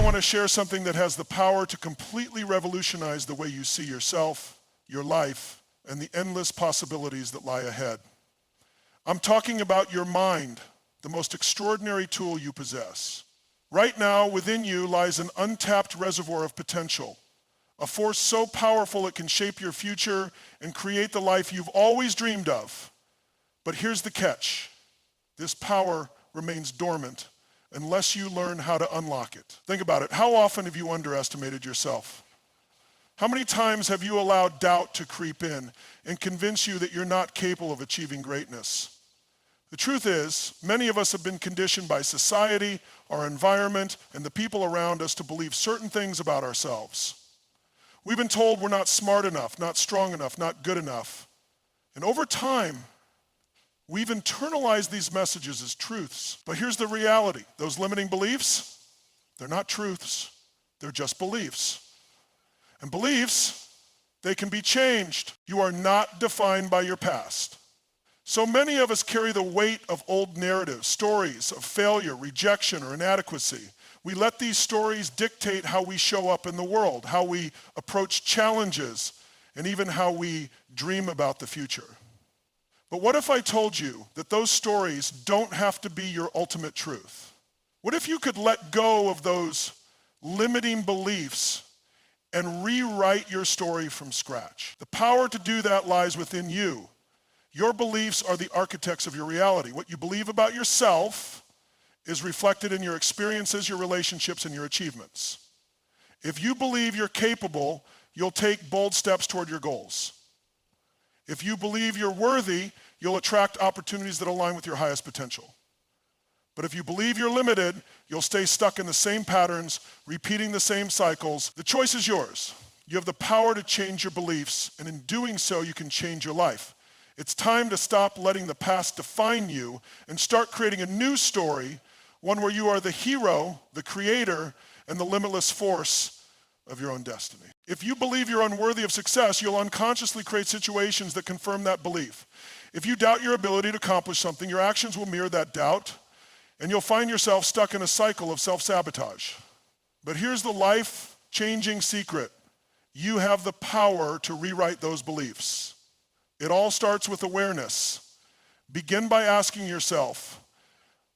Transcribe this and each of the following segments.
want to share something that has the power to completely revolutionize the way you see yourself, your life, and the endless possibilities that lie ahead. I'm talking about your mind, the most extraordinary tool you possess. Right now, within you lies an untapped reservoir of potential, a force so powerful it can shape your future and create the life you've always dreamed of. But here's the catch. This power remains dormant unless you learn how to unlock it. Think about it. How often have you underestimated yourself? How many times have you allowed doubt to creep in and convince you that you're not capable of achieving greatness? The truth is, many of us have been conditioned by society, our environment, and the people around us to believe certain things about ourselves. We've been told we're not smart enough, not strong enough, not good enough. And over time, we've internalized these messages as truths. But here's the reality. Those limiting beliefs, they're not truths. They're just beliefs. And beliefs, they can be changed. You are not defined by your past. So many of us carry the weight of old narratives, stories of failure, rejection, or inadequacy. We let these stories dictate how we show up in the world, how we approach challenges, and even how we dream about the future. But what if I told you that those stories don't have to be your ultimate truth? What if you could let go of those limiting beliefs and rewrite your story from scratch? The power to do that lies within you. Your beliefs are the architects of your reality. What you believe about yourself is reflected in your experiences, your relationships, and your achievements. If you believe you're capable, you'll take bold steps toward your goals. If you believe you're worthy, you'll attract opportunities that align with your highest potential. But if you believe you're limited, you'll stay stuck in the same patterns, repeating the same cycles. The choice is yours. You have the power to change your beliefs, and in doing so, you can change your life. It's time to stop letting the past define you and start creating a new story, one where you are the hero, the creator, and the limitless force of your own destiny. If you believe you're unworthy of success, you'll unconsciously create situations that confirm that belief. If you doubt your ability to accomplish something, your actions will mirror that doubt, and you'll find yourself stuck in a cycle of self-sabotage. But here's the life-changing secret. You have the power to rewrite those beliefs. It all starts with awareness. Begin by asking yourself,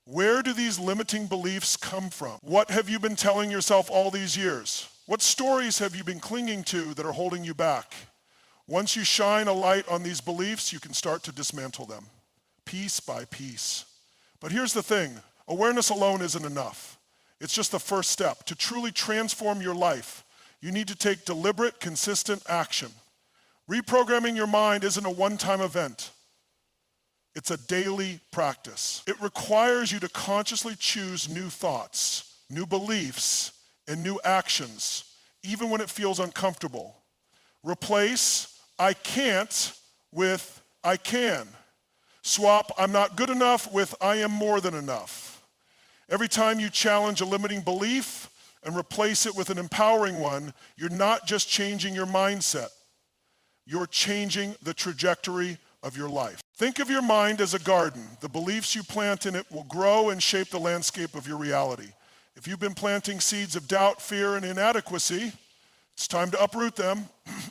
where do these limiting beliefs come from? What have you been telling yourself all these years? What stories have you been clinging to that are holding you back? Once you shine a light on these beliefs, you can start to dismantle them, piece by piece. But here's the thing, awareness alone isn't enough. It's just the first step. To truly transform your life, you need to take deliberate, consistent action. Reprogramming your mind isn't a one-time event. It's a daily practice. It requires you to consciously choose new thoughts, new beliefs, and new actions, even when it feels uncomfortable. Replace I can't with I can. Swap I'm not good enough with I am more than enough. Every time you challenge a limiting belief and replace it with an empowering one, you're not just changing your mindset. You're changing the trajectory of your life. Think of your mind as a garden. The beliefs you plant in it will grow and shape the landscape of your reality. If you've been planting seeds of doubt, fear, and inadequacy, it's time to uproot them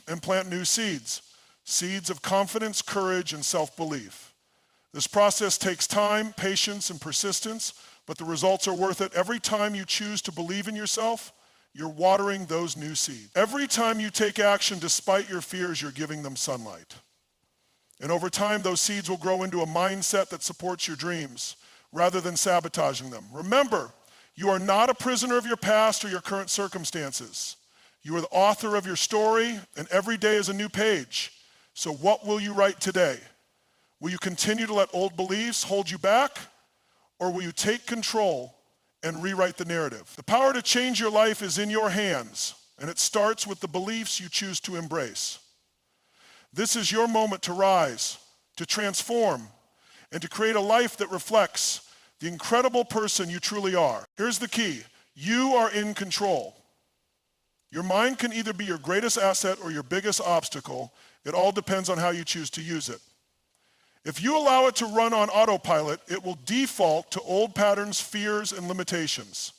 and plant new seeds. Seeds of confidence, courage, and self-belief. This process takes time, patience, and persistence, but the results are worth it. Every time you choose to believe in yourself, you're watering those new seeds. Every time you take action despite your fears, you're giving them sunlight. And over time, those seeds will grow into a mindset that supports your dreams rather than sabotaging them. Remember, you are not a prisoner of your past or your current circumstances. You are the author of your story, and every day is a new page. So what will you write today? Will you continue to let old beliefs hold you back, or will you take control and rewrite the narrative? The power to change your life is in your hands, and it starts with the beliefs you choose to embrace. This is your moment to rise, to transform, and to create a life that reflects the incredible person you truly are. Here's the key. You are in control. Your mind can either be your greatest asset or your biggest obstacle. It all depends on how you choose to use it. If you allow it to run on autopilot, it will default to old patterns, fears, and limitations.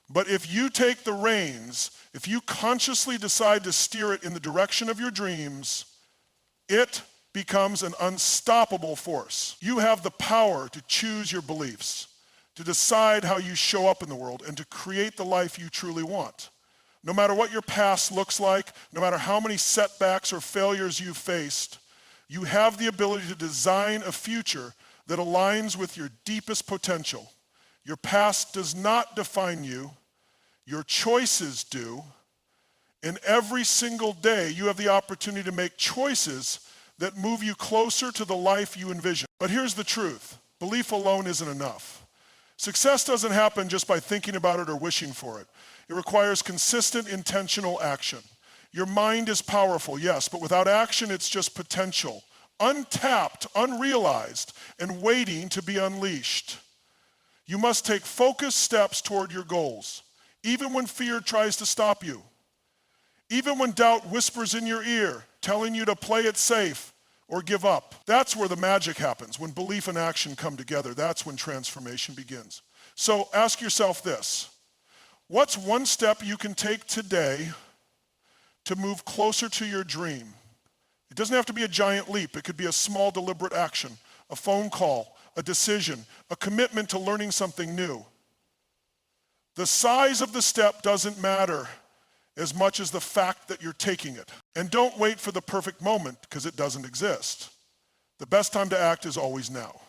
But if you take the reins, if you consciously decide to steer it in the direction of your dreams, it becomes an unstoppable force. You have the power to choose your beliefs, to decide how you show up in the world, and to create the life you truly want. No matter what your past looks like, no matter how many setbacks or failures you've faced, you have the ability to design a future that aligns with your deepest potential. Your past does not define you. Your choices do. And every single day, you have the opportunity to make choices that move you closer to the life you envision. But here's the truth. Belief alone isn't enough. Success doesn't happen just by thinking about it or wishing for it. It requires consistent, intentional action. Your mind is powerful, yes, but without action, it's just potential, untapped, unrealized, and waiting to be unleashed. You must take focused steps toward your goals, even when fear tries to stop you, even when doubt whispers in your ear, telling you to play it safe or give up. That's where the magic happens. When belief and action come together, that's when transformation begins. So ask yourself this: what's one step you can take today to move closer to your dream? It doesn't have to be a giant leap. It could be a small, deliberate action, a phone call, a decision, a commitment to learning something new. The size of the step doesn't matter as much as the fact that you're taking it. And don't wait for the perfect moment, because it doesn't exist. The best time to act is always now.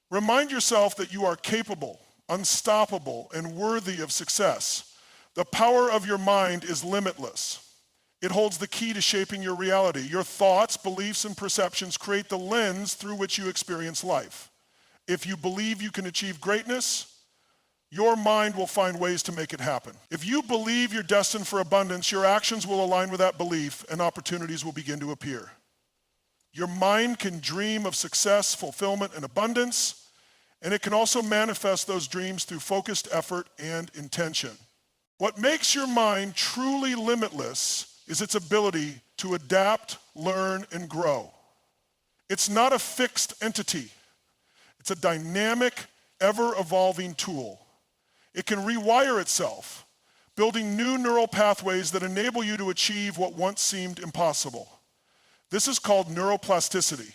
Remind yourself that you are capable, unstoppable, and worthy of success. The power of your mind is limitless. It holds the key to shaping your reality. Your thoughts, beliefs, and perceptions create the lens through which you experience life. If you believe you can achieve greatness, your mind will find ways to make it happen. If you believe you're destined for abundance, your actions will align with that belief and opportunities will begin to appear. Your mind can dream of success, fulfillment, and abundance, and it can also manifest those dreams through focused effort and intention. What makes your mind truly limitless is its ability to adapt, learn, and grow. It's not a fixed entity. It's a dynamic, ever-evolving tool. It can rewire itself, building new neural pathways that enable you to achieve what once seemed impossible. This is called neuroplasticity,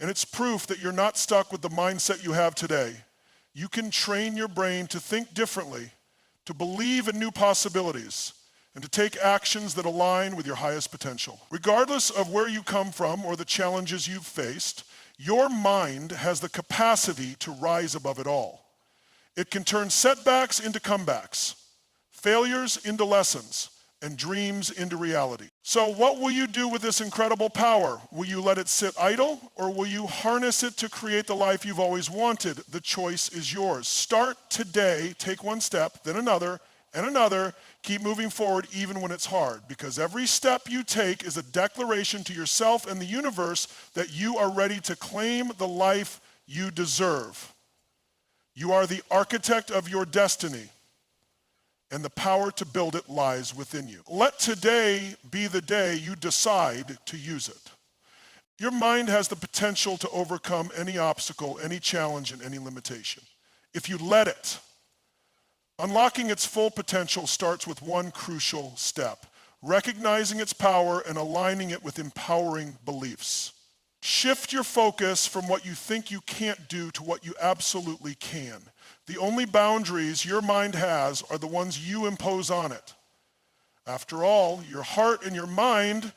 and it's proof that you're not stuck with the mindset you have today. You can train your brain to think differently, to believe in new possibilities, and to take actions that align with your highest potential. Regardless of where you come from or the challenges you've faced, your mind has the capacity to rise above it all. It can turn setbacks into comebacks, failures into lessons, and dreams into reality. So what will you do with this incredible power? Will you let it sit idle, or will you harness it to create the life you've always wanted? The choice is yours. Start today, take one step, then another, and another. Keep moving forward even when it's hard, because every step you take is a declaration to yourself and the universe that you are ready to claim the life you deserve. You are the architect of your destiny, and the power to build it lies within you. Let today be the day you decide to use it. Your mind has the potential to overcome any obstacle, any challenge, and any limitation, if you let it. Unlocking its full potential starts with one crucial step: recognizing its power and aligning it with empowering beliefs. Shift your focus from what you think you can't do to what you absolutely can. The only boundaries your mind has are the ones you impose on it. After all, your heart and your mind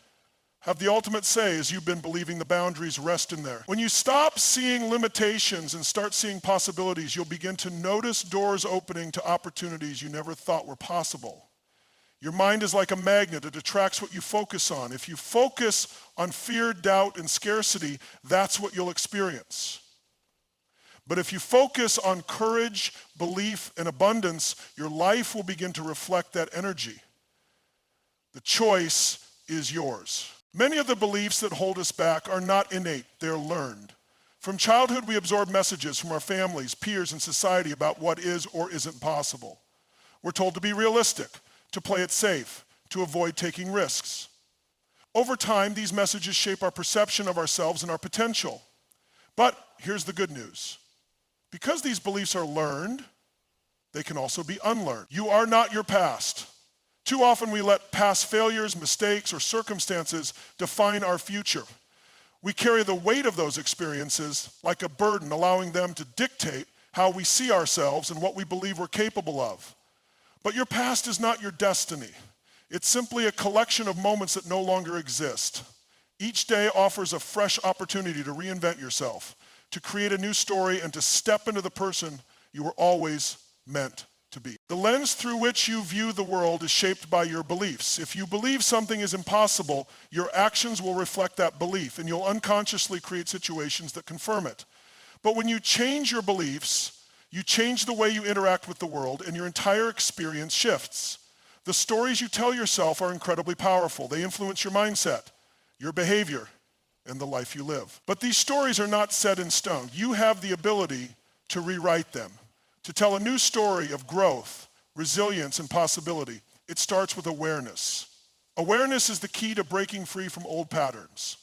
have the ultimate say, as you've been believing the boundaries rest in there. When you stop seeing limitations and start seeing possibilities, you'll begin to notice doors opening to opportunities you never thought were possible. Your mind is like a magnet. It attracts what you focus on. If you focus on fear, doubt, and scarcity, that's what you'll experience. But if you focus on courage, belief, and abundance, your life will begin to reflect that energy. The choice is yours. Many of the beliefs that hold us back are not innate, they're learned. From childhood, we absorb messages from our families, peers, and society about what is or isn't possible. We're told to be realistic, to play it safe, to avoid taking risks. Over time, these messages shape our perception of ourselves and our potential. But here's the good news. Because these beliefs are learned, They can also be unlearned. You are not your past. Too often we let past failures, mistakes, or circumstances define our future. We carry the weight of those experiences like a burden, allowing them to dictate how we see ourselves and what we believe we're capable of. But your past is not your destiny. It's simply a collection of moments that no longer exist. Each day offers a fresh opportunity to reinvent yourself, to create a new story, and to step into the person you were always meant to be. The lens through which you view the world is shaped by your beliefs. If you believe something is impossible, your actions will reflect that belief, and you'll unconsciously create situations that confirm it. But when you change your beliefs, you change the way you interact with the world, and your entire experience shifts. The stories you tell yourself are incredibly powerful. They influence your mindset, your behavior, and the life you live. But these stories are not set in stone. You have the ability to rewrite them, to tell a new story of growth, resilience, and possibility. It starts with awareness. Awareness is the key to breaking free from old patterns.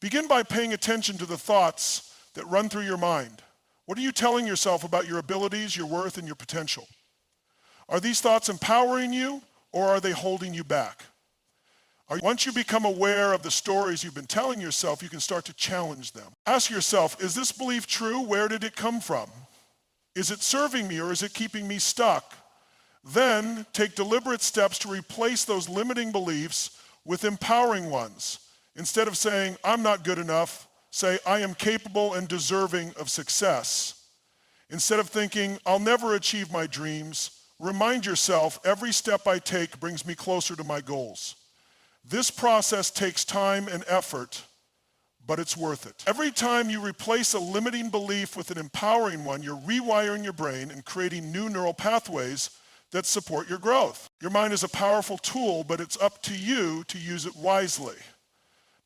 Begin by paying attention to the thoughts that run through your mind. What are you telling yourself about your abilities, your worth, and your potential? Are these thoughts empowering you, or are they holding you back? Once you become aware of the stories you've been telling yourself, you can start to challenge them. Ask yourself, is this belief true? Where did it come from? Is it serving me, or is it keeping me stuck? Then take deliberate steps to replace those limiting beliefs with empowering ones. Instead of saying, I'm not good enough, say, I am capable and deserving of success. Instead of thinking, I'll never achieve my dreams, remind yourself, every step I take brings me closer to my goals. This process takes time and effort, but it's worth it. Every time you replace a limiting belief with an empowering one, you're rewiring your brain and creating new neural pathways that support your growth. Your mind is a powerful tool, but it's up to you to use it wisely.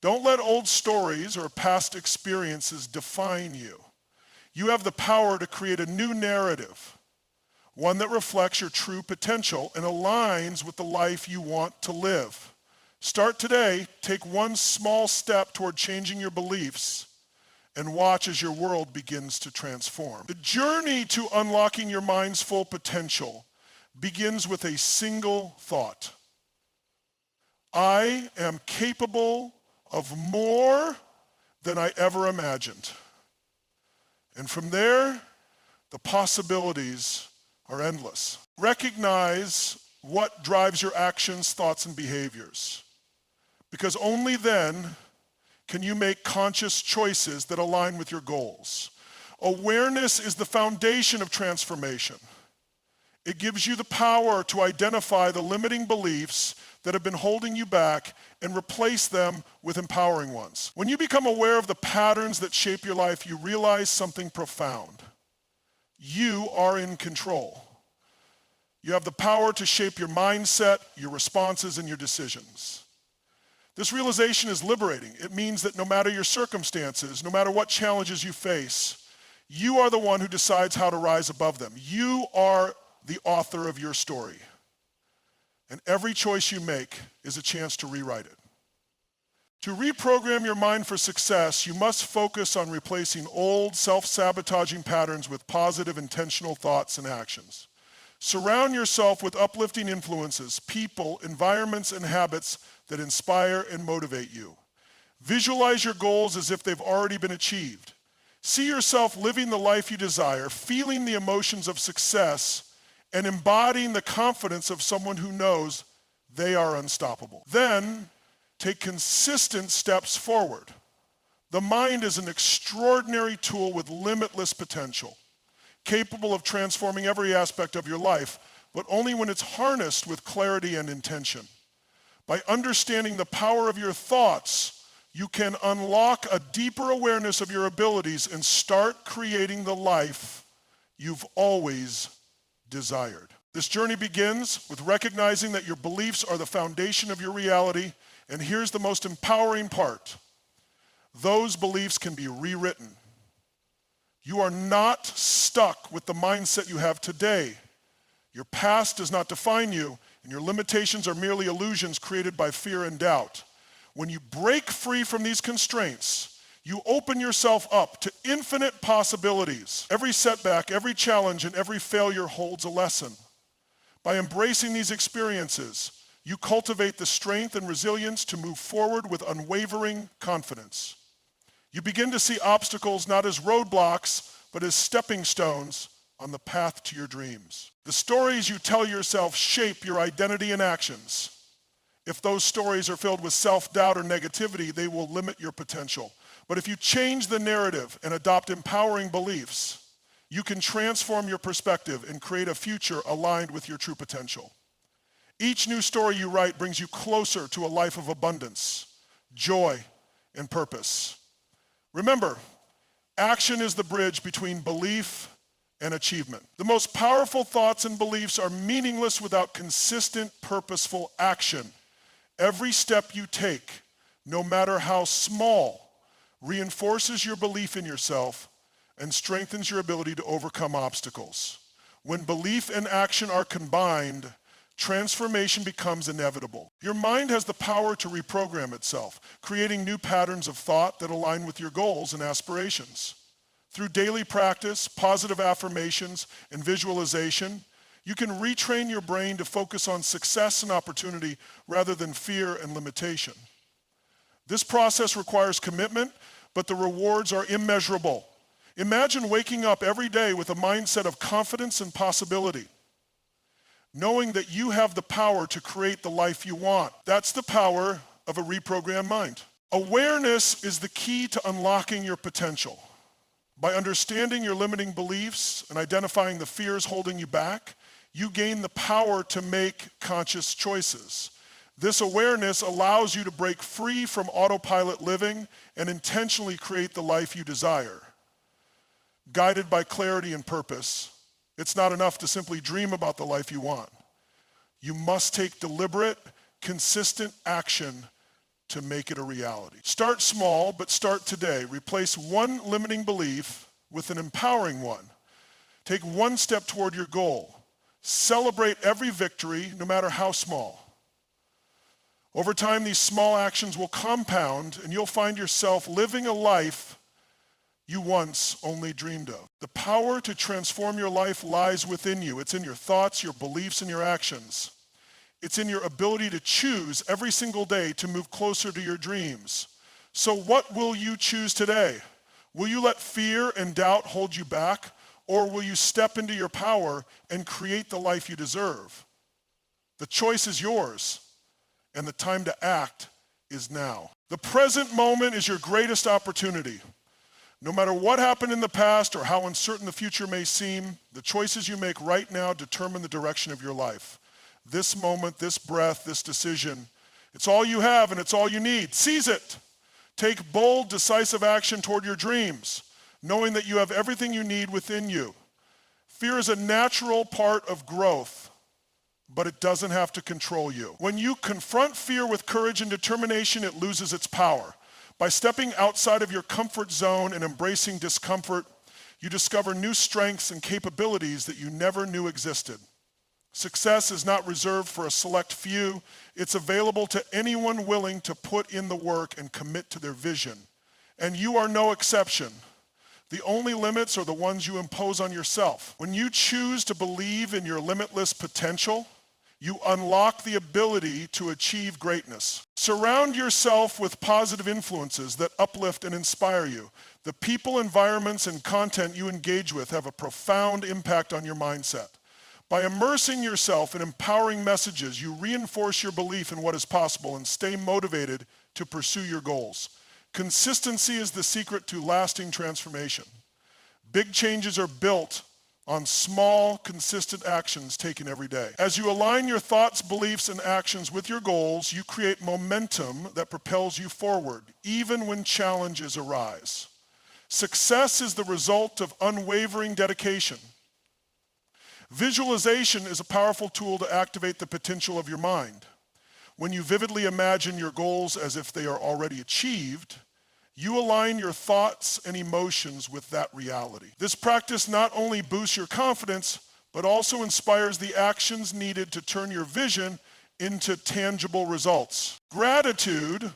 Don't let old stories or past experiences define you. You have the power to create a new narrative, one that reflects your true potential and aligns with the life you want to live. Start today, take one small step toward changing your beliefs, and watch as your world begins to transform. The journey to unlocking your mind's full potential begins with a single thought. I am capable of more than I ever imagined. And from there, the possibilities are endless. Recognize what drives your actions, thoughts, and behaviors. Because only then can you make conscious choices that align with your goals. Awareness is the foundation of transformation. It gives you the power to identify the limiting beliefs that have been holding you back and replace them with empowering ones. When you become aware of the patterns that shape your life, you realize something profound. You are in control. You have the power to shape your mindset, your responses, and your decisions. This realization is liberating. It means that no matter your circumstances, no matter what challenges you face, you are the one who decides how to rise above them. You are the author of your story. And every choice you make is a chance to rewrite it. To reprogram your mind for success, you must focus on replacing old self-sabotaging patterns with positive, intentional thoughts and actions. Surround yourself with uplifting influences, people, environments, and habits that inspire and motivate you. Visualize your goals as if they've already been achieved. See yourself living the life you desire, feeling the emotions of success, and embodying the confidence of someone who knows they are unstoppable. Then, take consistent steps forward. The mind is an extraordinary tool with limitless potential, capable of transforming every aspect of your life, but only when it's harnessed with clarity and intention. By understanding the power of your thoughts, you can unlock a deeper awareness of your abilities and start creating the life you've always desired. This journey begins with recognizing that your beliefs are the foundation of your reality, and here's the most empowering part. Those beliefs can be rewritten. You are not stuck with the mindset you have today. Your past does not define you, and your limitations are merely illusions created by fear and doubt. When you break free from these constraints, You open yourself up to infinite possibilities. Every setback, every challenge, and every failure holds a lesson. By embracing these experiences, you cultivate the strength and resilience to move forward with unwavering confidence. You begin to see obstacles not as roadblocks, but as stepping stones on the path to your dreams. The stories you tell yourself shape your identity and actions. If those stories are filled with self-doubt or negativity, they will limit your potential. But if you change the narrative and adopt empowering beliefs, you can transform your perspective and create a future aligned with your true potential. Each new story you write brings you closer to a life of abundance, joy, and purpose. Remember, action is the bridge between belief and achievement. The most powerful thoughts and beliefs are meaningless without consistent, purposeful action. Every step you take, no matter how small, reinforces your belief in yourself and strengthens your ability to overcome obstacles. When belief and action are combined, transformation becomes inevitable. Your mind has the power to reprogram itself, creating new patterns of thought that align with your goals and aspirations. Through daily practice, positive affirmations, and visualization, you can retrain your brain to focus on success and opportunity rather than fear and limitation. This process requires commitment, but the rewards are immeasurable. Imagine waking up every day with a mindset of confidence and possibility, knowing that you have the power to create the life you want. That's the power of a reprogrammed mind. Awareness is the key to unlocking your potential. By understanding your limiting beliefs and identifying the fears holding you back, you gain the power to make conscious choices. This awareness allows you to break free from autopilot living and intentionally create the life you desire. Guided by clarity and purpose, it's not enough to simply dream about the life you want. You must take deliberate, consistent action to make it a reality. Start small, but start today. Replace one limiting belief with an empowering one. Take one step toward your goal. Celebrate every victory, no matter how small. Over time, these small actions will compound, and you'll find yourself living a life you once only dreamed of. The power to transform your life lies within you. It's in your thoughts, your beliefs, and your actions. It's in your ability to choose every single day to move closer to your dreams. So what will you choose today? Will you let fear and doubt hold you back, or will you step into your power and create the life you deserve? The choice is yours, and the time to act is now. The present moment is your greatest opportunity. No matter what happened in the past or how uncertain the future may seem, the choices you make right now determine the direction of your life. This moment, this breath, this decision, it's all you have and it's all you need. Seize it. Take bold, decisive action toward your dreams, knowing that you have everything you need within you. Fear is a natural part of growth, but it doesn't have to control you. When you confront fear with courage and determination, it loses its power. By stepping outside of your comfort zone and embracing discomfort, you discover new strengths and capabilities that you never knew existed. Success is not reserved for a select few. It's available to anyone willing to put in the work and commit to their vision. And you are no exception. The only limits are the ones you impose on yourself. When you choose to believe in your limitless potential, you unlock the ability to achieve greatness. Surround yourself with positive influences that uplift and inspire you. The people, environments, and content you engage with have a profound impact on your mindset. By immersing yourself in empowering messages, you reinforce your belief in what is possible and stay motivated to pursue your goals. Consistency is the secret to lasting transformation. Big changes are built on small, consistent actions taken every day. As you align your thoughts, beliefs, and actions with your goals, you create momentum that propels you forward, even when challenges arise. Success is the result of unwavering dedication. Visualization is a powerful tool to activate the potential of your mind. When you vividly imagine your goals as if they are already achieved, you align your thoughts and emotions with that reality. This practice not only boosts your confidence, but also inspires the actions needed to turn your vision into tangible results. Gratitude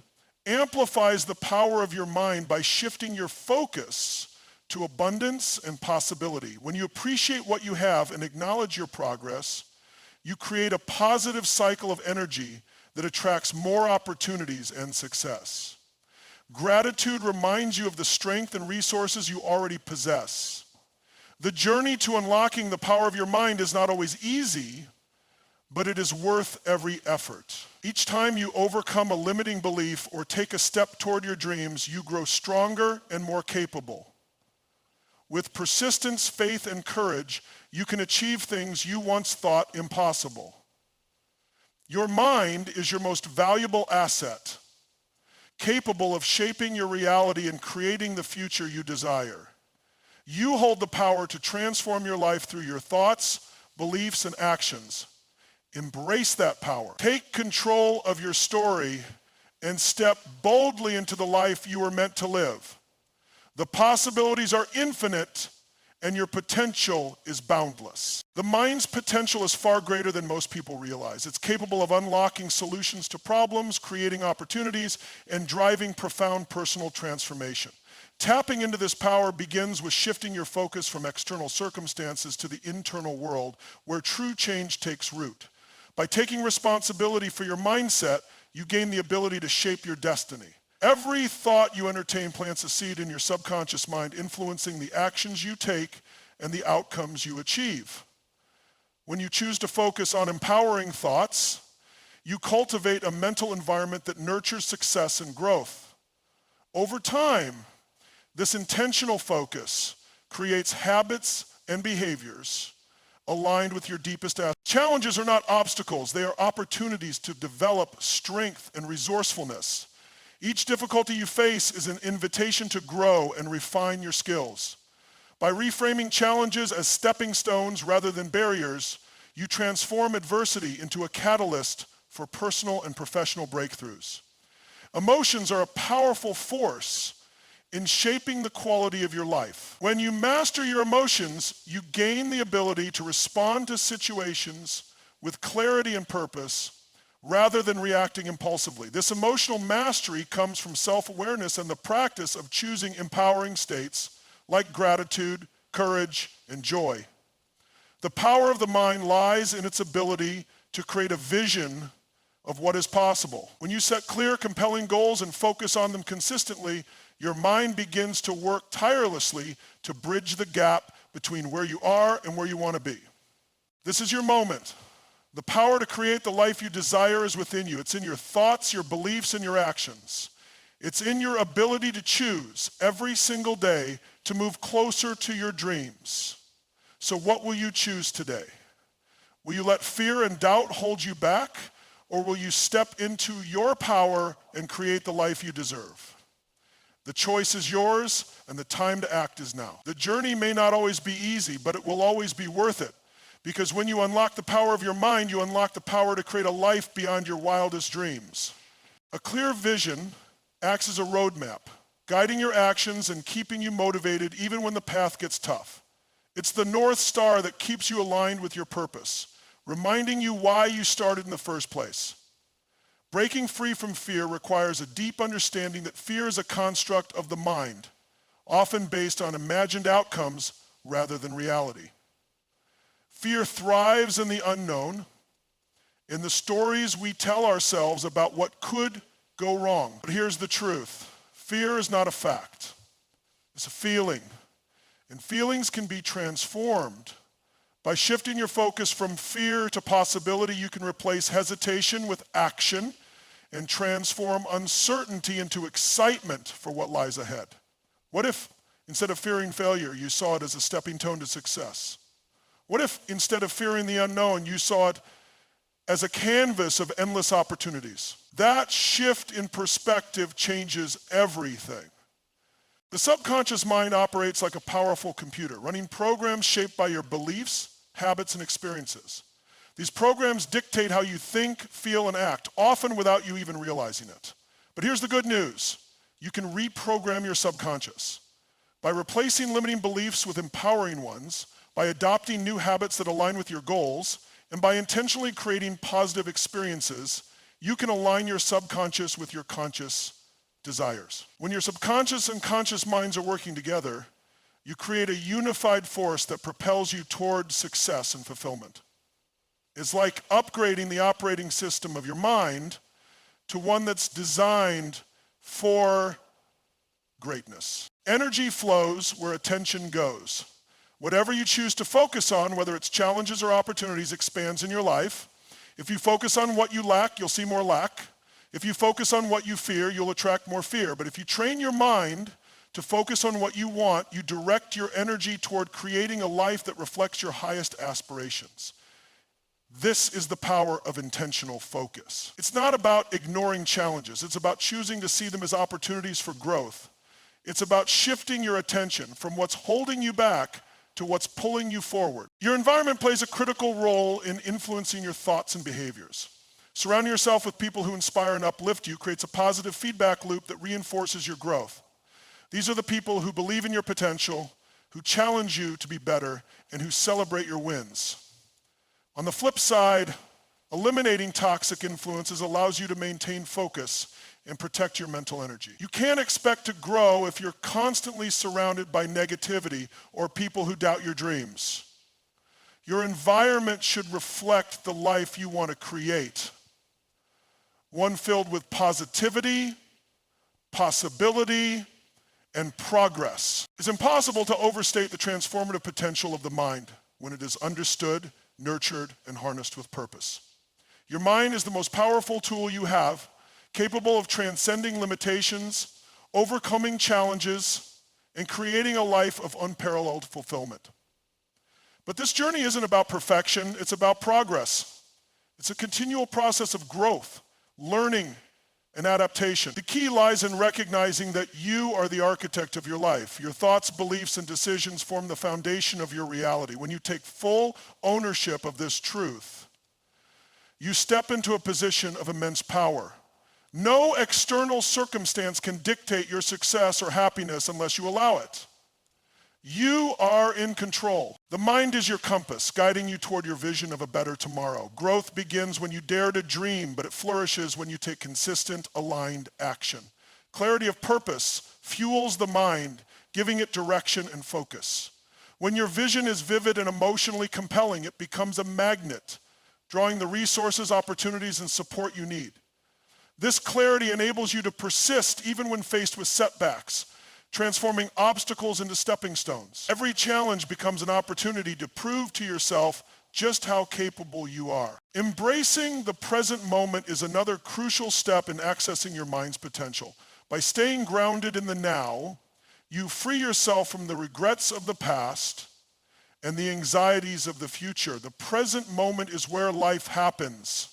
amplifies the power of your mind by shifting your focus to abundance and possibility. When you appreciate what you have and acknowledge your progress, you create a positive cycle of energy that attracts more opportunities and success. Gratitude reminds you of the strength and resources you already possess. The journey to unlocking the power of your mind is not always easy, but it is worth every effort. Each time you overcome a limiting belief or take a step toward your dreams, you grow stronger and more capable. With persistence, faith, and courage, you can achieve things you once thought impossible. Your mind is your most valuable asset, capable of shaping your reality and creating the future you desire. You hold the power to transform your life through your thoughts, beliefs, and actions. Embrace that power. Take control of your story and step boldly into the life you were meant to live. The possibilities are infinite and your potential is boundless. The mind's potential is far greater than most people realize. It's capable of unlocking solutions to problems, creating opportunities, and driving profound personal transformation. Tapping into this power begins with shifting your focus from external circumstances to the internal world where true change takes root. By taking responsibility for your mindset, you gain the ability to shape your destiny. Every thought you entertain plants a seed in your subconscious mind, influencing the actions you take and the outcomes you achieve. When you choose to focus on empowering thoughts, you cultivate a mental environment that nurtures success and growth. Over time, this intentional focus creates habits and behaviors aligned with your deepest aspirations. Challenges are not obstacles, they are opportunities to develop strength and resourcefulness. Each difficulty you face is an invitation to grow and refine your skills. By reframing challenges as stepping stones rather than barriers, you transform adversity into a catalyst for personal and professional breakthroughs. Emotions are a powerful force in shaping the quality of your life. When you master your emotions, you gain the ability to respond to situations with clarity and purpose rather than reacting impulsively. This emotional mastery comes from self-awareness and the practice of choosing empowering states like gratitude, courage, and joy. The power of the mind lies in its ability to create a vision of what is possible. When you set clear, compelling goals and focus on them consistently, your mind begins to work tirelessly to bridge the gap between where you are and where you want to be. This is your moment. The power to create the life you desire is within you. It's in your thoughts, your beliefs, and your actions. It's in your ability to choose every single day to move closer to your dreams. So what will you choose today? Will you let fear and doubt hold you back, or will you step into your power and create the life you deserve? The choice is yours, and the time to act is now. The journey may not always be easy, but it will always be worth it. Because when you unlock the power of your mind, you unlock the power to create a life beyond your wildest dreams. A clear vision acts as a roadmap, guiding your actions and keeping you motivated even when the path gets tough. It's the North Star that keeps you aligned with your purpose, reminding you why you started in the first place. Breaking free from fear requires a deep understanding that fear is a construct of the mind, often based on imagined outcomes rather than reality. Fear thrives in the unknown, in the stories we tell ourselves about what could go wrong. But here's the truth. Fear is not a fact. It's a feeling. And feelings can be transformed. By shifting your focus from fear to possibility, you can replace hesitation with action and transform uncertainty into excitement for what lies ahead. What if, instead of fearing failure, you saw it as a stepping stone to success? What if, instead of fearing the unknown, you saw it as a canvas of endless opportunities? That shift in perspective changes everything. The subconscious mind operates like a powerful computer, running programs shaped by your beliefs, habits, and experiences. These programs dictate how you think, feel, and act, often without you even realizing it. But here's the good news. You can reprogram your subconscious. By replacing limiting beliefs with empowering ones, by adopting new habits that align with your goals, and by intentionally creating positive experiences, you can align your subconscious with your conscious desires. When your subconscious and conscious minds are working together, you create a unified force that propels you toward success and fulfillment. It's like upgrading the operating system of your mind to one that's designed for greatness. Energy flows where attention goes. Whatever you choose to focus on, whether it's challenges or opportunities, expands in your life. If you focus on what you lack, you'll see more lack. If you focus on what you fear, you'll attract more fear. But if you train your mind to focus on what you want, you direct your energy toward creating a life that reflects your highest aspirations. This is the power of intentional focus. It's not about ignoring challenges. It's about choosing to see them as opportunities for growth. It's about shifting your attention from what's holding you back to what's pulling you forward. Your environment plays a critical role in influencing your thoughts and behaviors. Surrounding yourself with people who inspire and uplift you creates a positive feedback loop that reinforces your growth. These are the people who believe in your potential, who challenge you to be better, and who celebrate your wins. On the flip side, eliminating toxic influences allows you to maintain focus and protect your mental energy. You can't expect to grow if you're constantly surrounded by negativity or people who doubt your dreams. Your environment should reflect the life you want to create. One filled with positivity, possibility, and progress. It's impossible to overstate the transformative potential of the mind when it is understood, nurtured, and harnessed with purpose. Your mind is the most powerful tool you have, capable of transcending limitations, overcoming challenges, and creating a life of unparalleled fulfillment. But this journey isn't about perfection, it's about progress. It's a continual process of growth, learning, and adaptation. The key lies in recognizing that you are the architect of your life. Your thoughts, beliefs, and decisions form the foundation of your reality. When you take full ownership of this truth, you step into a position of immense power. No external circumstance can dictate your success or happiness unless you allow it. You are in control. The mind is your compass, guiding you toward your vision of a better tomorrow. Growth begins when you dare to dream, but it flourishes when you take consistent, aligned action. Clarity of purpose fuels the mind, giving it direction and focus. When your vision is vivid and emotionally compelling, it becomes a magnet, drawing the resources, opportunities, and support you need. This clarity enables you to persist even when faced with setbacks, transforming obstacles into stepping stones. Every challenge becomes an opportunity to prove to yourself just how capable you are. Embracing the present moment is another crucial step in accessing your mind's potential. By staying grounded in the now, you free yourself from the regrets of the past and the anxieties of the future. The present moment is where life happens.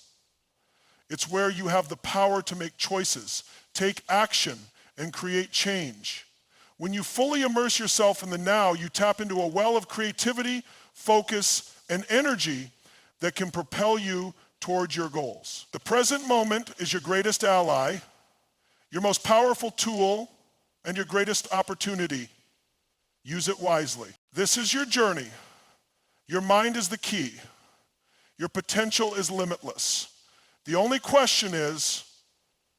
It's where you have the power to make choices, take action, and create change. When you fully immerse yourself in the now, you tap into a well of creativity, focus, and energy that can propel you towards your goals. The present moment is your greatest ally, your most powerful tool, and your greatest opportunity. Use it wisely. This is your journey. Your mind is the key. Your potential is limitless. The only question is,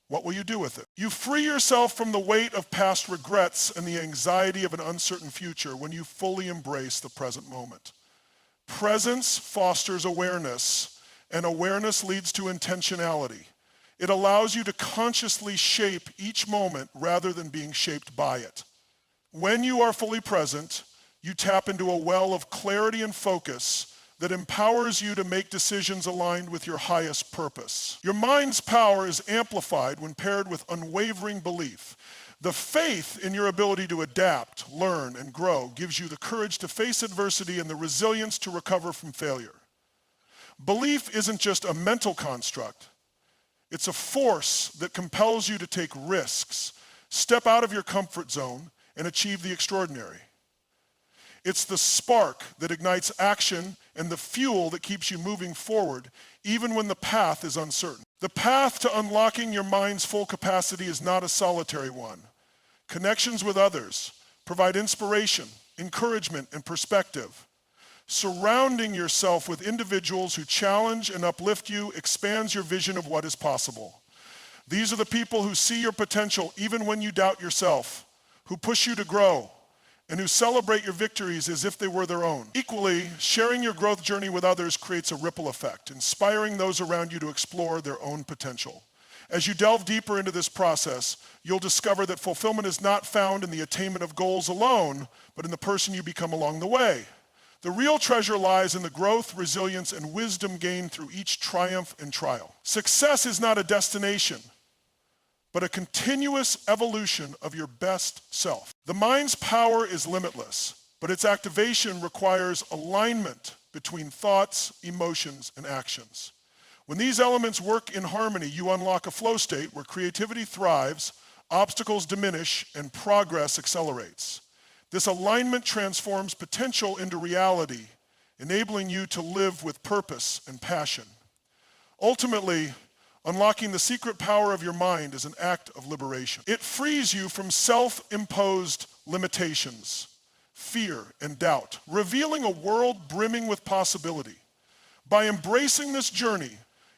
what will you do with it? You free yourself from the weight of past regrets and the anxiety of an uncertain future when you fully embrace the present moment. Presence fosters awareness, and awareness leads to intentionality. It allows you to consciously shape each moment rather than being shaped by it. When you are fully present, you tap into a well of clarity and focus that empowers you to make decisions aligned with your highest purpose. Your mind's power is amplified when paired with unwavering belief. The faith in your ability to adapt, learn, and grow gives you the courage to face adversity and the resilience to recover from failure. Belief isn't just a mental construct. It's a force that compels you to take risks, step out of your comfort zone, and achieve the extraordinary. It's the spark that ignites action and the fuel that keeps you moving forward, even when the path is uncertain. The path to unlocking your mind's full capacity is not a solitary one. Connections with others provide inspiration, encouragement, and perspective. Surrounding yourself with individuals who challenge and uplift you expands your vision of what is possible. These are the people who see your potential even when you doubt yourself, who push you to grow, and who celebrate your victories as if they were their own. Equally, sharing your growth journey with others creates a ripple effect, inspiring those around you to explore their own potential. As you delve deeper into this process, you'll discover that fulfillment is not found in the attainment of goals alone, but in the person you become along the way. The real treasure lies in the growth, resilience, and wisdom gained through each triumph and trial. Success is not a destination, but a continuous evolution of your best self. The mind's power is limitless, but its activation requires alignment between thoughts, emotions, and actions. When these elements work in harmony, you unlock a flow state where creativity thrives, obstacles diminish, and progress accelerates. This alignment transforms potential into reality, enabling you to live with purpose and passion. Ultimately, unlocking the secret power of your mind is an act of liberation. It frees you from self-imposed limitations, fear, and doubt, revealing a world brimming with possibility. By embracing this journey,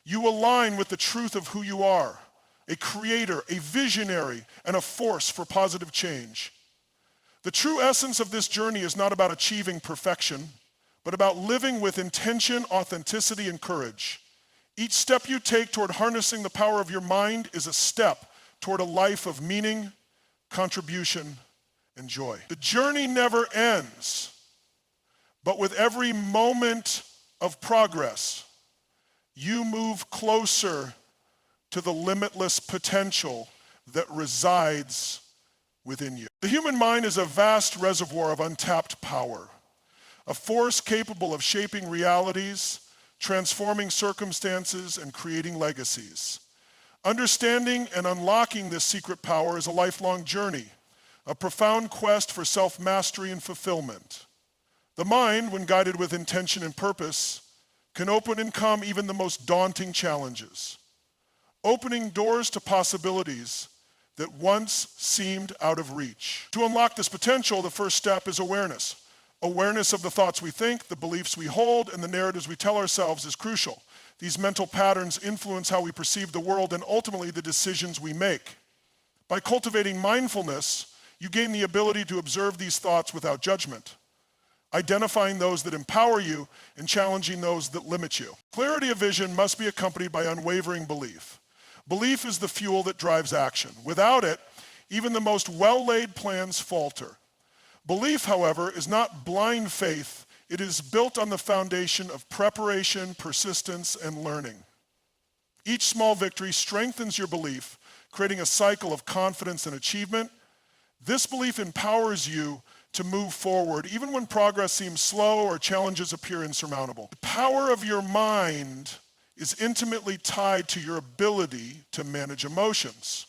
you align with the truth of who you are, a creator, a visionary, and a force for positive change. The true essence of this journey is not about achieving perfection, but about living with intention, authenticity, and courage. Each step you take toward harnessing the power of your mind is a step toward a life of meaning, contribution, and joy. The journey never ends, but with every moment of progress, you move closer to the limitless potential that resides within you. The human mind is a vast reservoir of untapped power, a force capable of shaping realities, transforming circumstances, and creating legacies. Understanding and unlocking this secret power is a lifelong journey, a profound quest for self-mastery and fulfillment. The mind, when guided with intention and purpose, can open and calm even the most daunting challenges, opening doors to possibilities that once seemed out of reach. To unlock this potential, the first step is awareness. Awareness of the thoughts we think, the beliefs we hold, and the narratives we tell ourselves is crucial. These mental patterns influence how we perceive the world and ultimately the decisions we make. By cultivating mindfulness, you gain the ability to observe these thoughts without judgment, identifying those that empower you and challenging those that limit you. Clarity of vision must be accompanied by unwavering belief. Belief is the fuel that drives action. Without it, even the most well-laid plans falter. Belief, however, is not blind faith. It is built on the foundation of preparation, persistence, and learning. Each small victory strengthens your belief, creating a cycle of confidence and achievement. This belief empowers you to move forward, even when progress seems slow or challenges appear insurmountable. The power of your mind is intimately tied to your ability to manage emotions.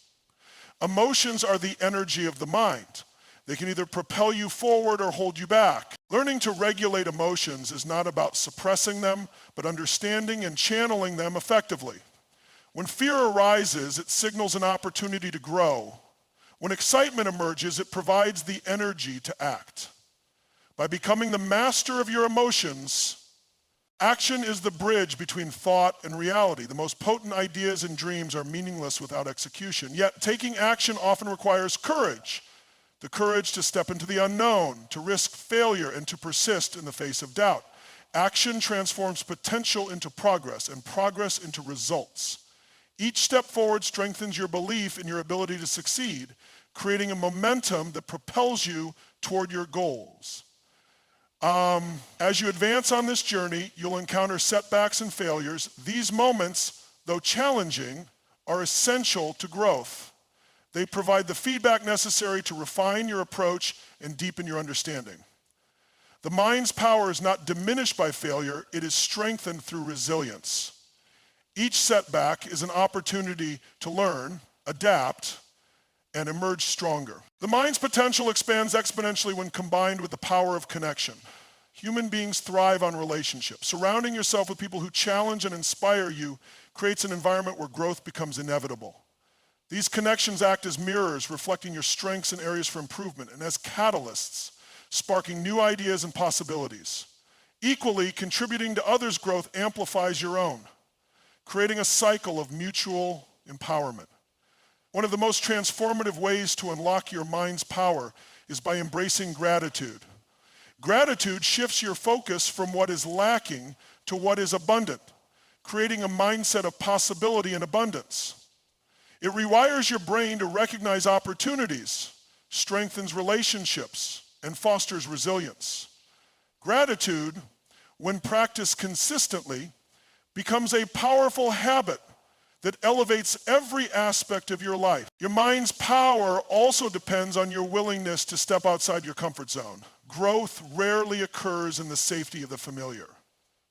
Emotions are the energy of the mind. They can either propel you forward or hold you back. Learning to regulate emotions is not about suppressing them, but understanding and channeling them effectively. When fear arises, it signals an opportunity to grow. When excitement emerges, it provides the energy to act. By becoming the master of your emotions, action is the bridge between thought and reality. The most potent ideas and dreams are meaningless without execution. Yet taking action often requires courage. The courage to step into the unknown, to risk failure, and to persist in the face of doubt. Action transforms potential into progress, and progress into results. Each step forward strengthens your belief in your ability to succeed, creating a momentum that propels you toward your goals. As you advance on this journey, you'll encounter setbacks and failures. These moments, though challenging, are essential to growth. They provide the feedback necessary to refine your approach and deepen your understanding. The mind's power is not diminished by failure, it is strengthened through resilience. Each setback is an opportunity to learn, adapt, and emerge stronger. The mind's potential expands exponentially when combined with the power of connection. Human beings thrive on relationships. Surrounding yourself with people who challenge and inspire you creates an environment where growth becomes inevitable. These connections act as mirrors, reflecting your strengths and areas for improvement, and as catalysts, sparking new ideas and possibilities. Equally, contributing to others' growth amplifies your own, creating a cycle of mutual empowerment. One of the most transformative ways to unlock your mind's power is by embracing gratitude. Gratitude shifts your focus from what is lacking to what is abundant, creating a mindset of possibility and abundance. It rewires your brain to recognize opportunities, strengthens relationships, and fosters resilience. Gratitude, when practiced consistently, becomes a powerful habit that elevates every aspect of your life. Your mind's power also depends on your willingness to step outside your comfort zone. Growth rarely occurs in the safety of the familiar.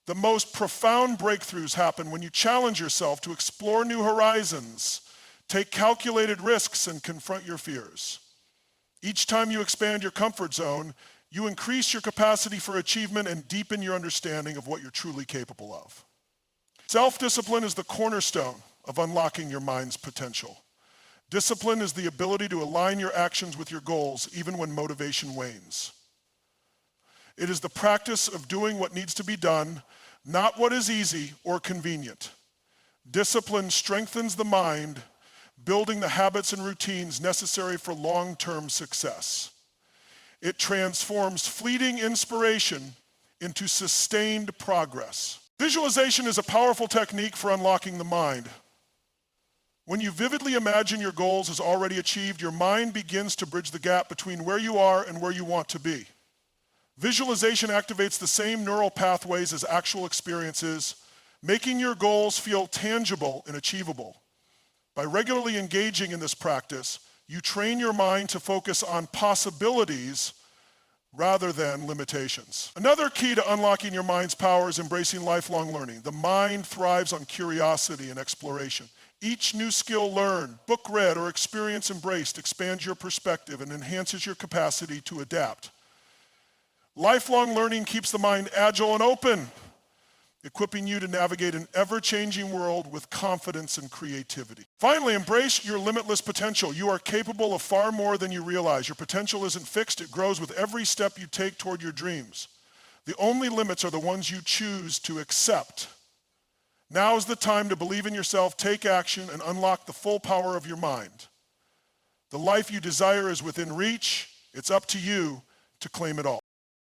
The most profound breakthroughs happen when you challenge yourself to explore new horizons, take calculated risks, and confront your fears. Each time you expand your comfort zone, you increase your capacity for achievement and deepen your understanding of what you're truly capable of. Self-discipline is the cornerstone of unlocking your mind's potential. Discipline is the ability to align your actions with your goals even when motivation wanes. It is the practice of doing what needs to be done, not what is easy or convenient. Discipline strengthens the mind, building the habits and routines necessary for long-term success. It transforms fleeting inspiration into sustained progress. Visualization is a powerful technique for unlocking the mind. When you vividly imagine your goals as already achieved, your mind begins to bridge the gap between where you are and where you want to be. Visualization activates the same neural pathways as actual experiences, making your goals feel tangible and achievable. By regularly engaging in this practice, you train your mind to focus on possibilities rather than limitations. Another key to unlocking your mind's power is embracing lifelong learning. The mind thrives on curiosity and exploration. Each new skill learned, book read, or experience embraced expands your perspective and enhances your capacity to adapt. Lifelong learning keeps the mind agile and open, equipping you to navigate an ever-changing world with confidence and creativity. Finally, embrace your limitless potential. You are capable of far more than you realize. Your potential isn't fixed, it grows with every step you take toward your dreams. The only limits are the ones you choose to accept. Now is the time to believe in yourself, take action, and unlock the full power of your mind. The life you desire is within reach. It's up to you to claim it all.